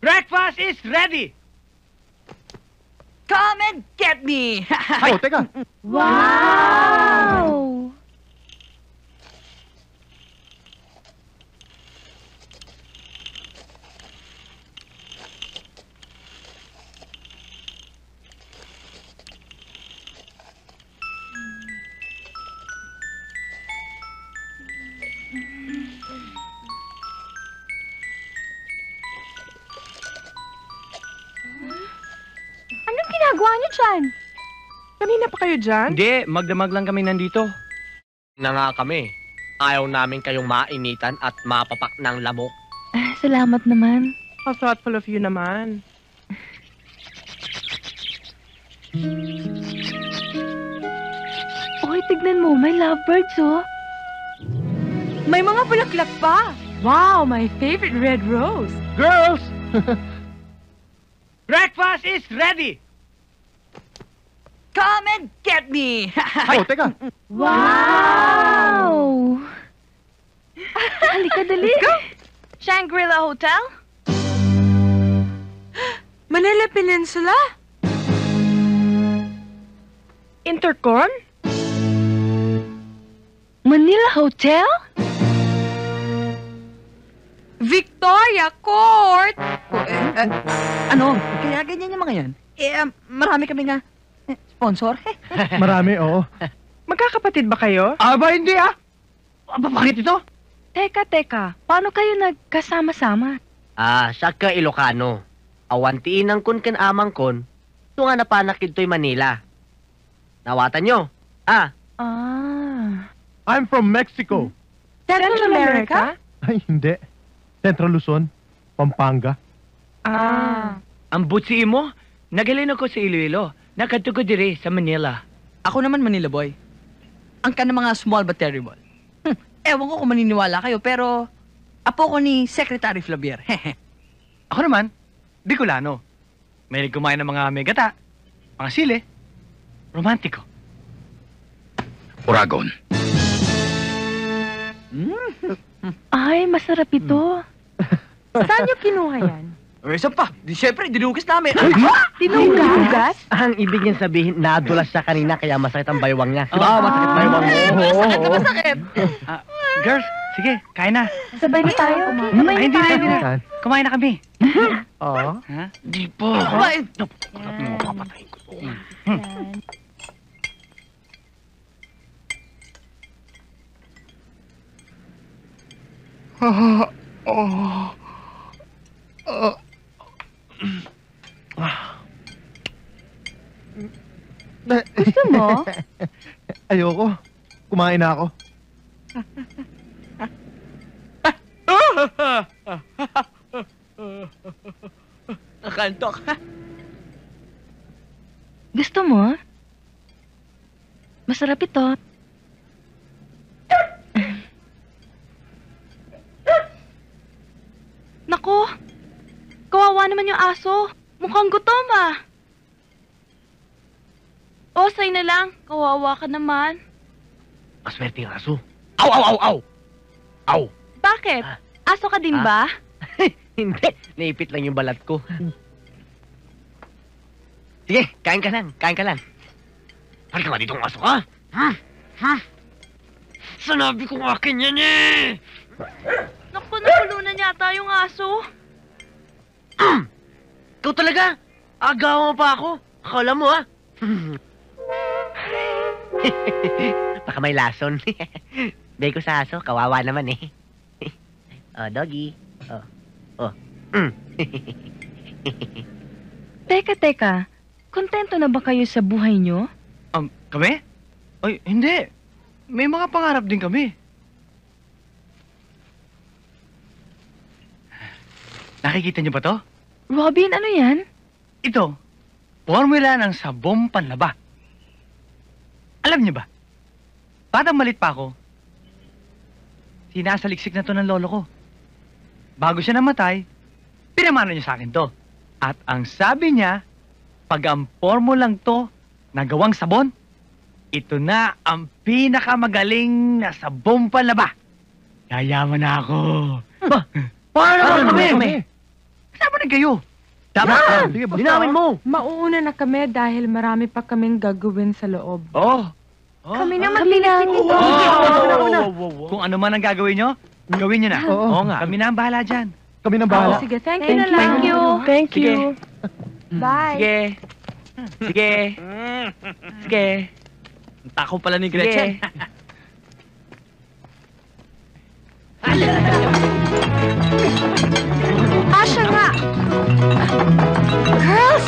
Breakfast is ready! Come and get me! Oh, teka. Wow! Anong ginagawa niyo dyan? Kanina pa kayo dyan? Hindi, magdamag lang kami nandito. Na nga kami. Ayaw namin kayong mainitan at mapapak ng lamok. Salamat naman. How thoughtful of you naman. Okay, tignan mo. May lovebirds, oh. May mga bulaklak pa! Wow, my favorite red rose! Girls! Breakfast is ready! Come and get me! Oh, teka. Wow! Halika, dali. Shangri-La Hotel? Manila Peninsula? Intercon? Manila Hotel? Victoria Court! Ano? Kaya ganyan yung mga yan? Marami kami nga sponsor. Marami, oo. Magkakapatid ba kayo? Aba, hindi ah! Aba, bakit ito? Teka. Paano kayo nagkasama-sama? Siya ka Ilocano. Awantiin ng kun ken amang kon. Ito nga napanakid to'y Manila. Nawatan nyo. Ah. I'm from Mexico. Central America? Ay, hindi. Central Luzon, Pampanga. Ang butsi mo, nagalino ko sa Iloilo. Nakatuko dire sa Manila. Ako naman Manila boy. Ang ka ng mga small but terrible. Ewan ko kung maniniwala kayo, pero apo ko ni Secretary Flavier. Ako naman, Bicolano. May kumain ng mga megata, mga sili, romantiko. Oragon. Ay, masarap ito. Saan niyo kinuha yan? Isa pa, siyempre, dinugis namin. Tinugas? Ang ibig niyang sabihin, nadulas siya kanina kaya masakit ang baywang niya. Diba? Masakit baywang mo. Masakit na masakit. Girls, sige, kain na. Sabay na tayo. Ay, hindi na. Saan? Kumain na kami. Oo. Ha? Di po. Kumain. Papatayin ko to. Gusto mo? Ayoko. Kumain na ako. Nakantok. Gusto mo? Masarap ito. Nako, kawawa naman yung aso. Mukhang gutom ah. O, say na lang. Kawawa ka naman. Maswerte yung aso. Aw, aw, aw, aw! Aw! Bakit? Aso ka din ba? Hindi, naipit lang yung balat ko. Sige, kain ka lang, kain ka lang. Halika nga dito ang aso ka. Sanabi ko akin yan eh! Naku, napulunan yata yung aso. Ikaw talaga? Agaw mo pa ako? Akala mo ah? Baka may lason. Bay ko sa aso, kawawa naman eh. Oh, doggy. Oh. Teka. Kontento na ba kayo sa buhay nyo? Kami? Ay, hindi. May mga pangarap din kami. Nakikita niyo ba to? Robin, ano yan? Ito, formula ng sabong panlaba. Alam niyo ba? Batang malit pa ako, sinasaliksik na to ng lolo ko. Bago siya namatay, pinamana niya sa akin to. At ang sabi niya, pag ang formulang to nagawang sabon, ito na ang pinakamagaling na sabong panlaba. Yayaman na ako. Paano naman kami? Kasama rin kayo. Dapat Yan! Sige, basta. Linawin mo! Mauuna na kami dahil marami pa kaming gagawin sa loob. Oh. Kami na Kami na. Kung ano man ang gagawin nyo, gawin nyo na. Oo nga. Kami na ang bahala dyan. Kami nang bahala. Sige, thank you na lang. Thank you. Thank Sige. you. Bye. Sige. Sige. Sige. Ang tako pala ni Gretchen. Asya nga! Girls!